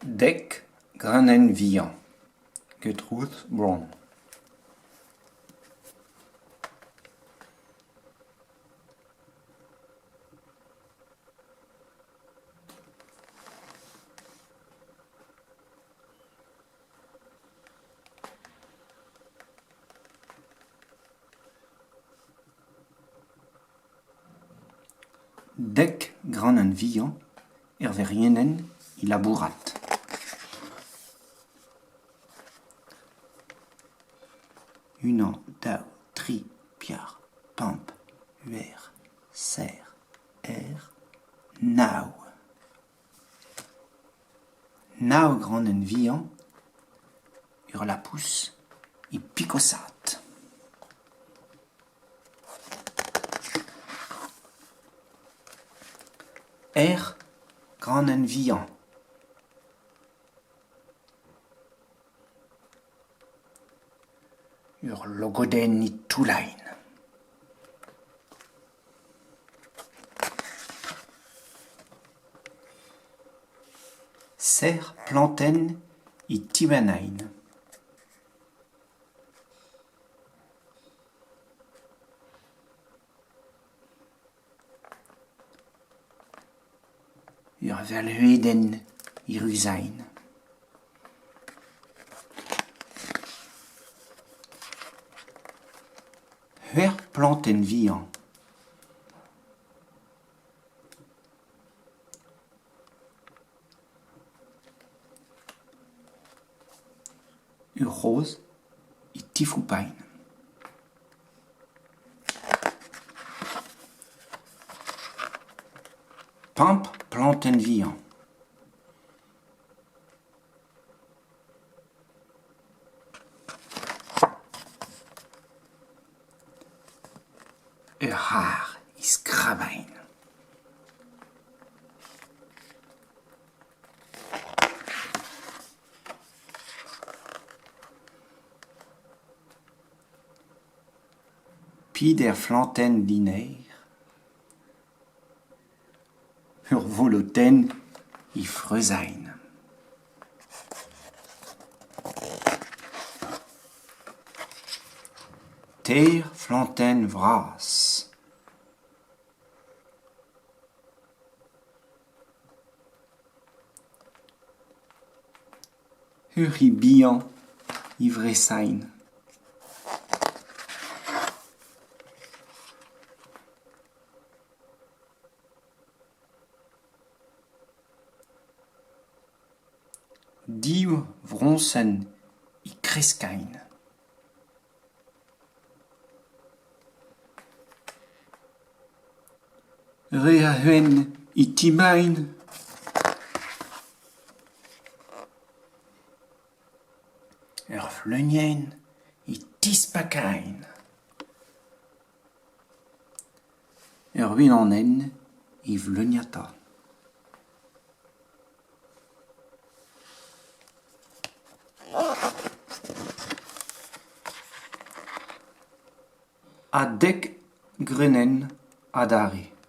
Dek grannen vihan. Gertrude Brown. Dek grannen vihan, verrienen I labourat. Unan, daou, tri, piar, pamp, uer, ser, naou. Naou grannen vihan, la pousse, I picosat. Grannen vihan. Logoden I toulain. Ser planten I tibenain. Valhueden I ruzain. Planten vihan. Rose I tifoupain. Pamp planten vihan. Har I skrabain. Pid flanten liner. Voloten I freuzain. Ter flanten vras. I bihan I vresain. Div vronsen I kreskain. Reahen I timain. Vleunien I tispakain. Unanen I vleuniata. A dek grennen adare.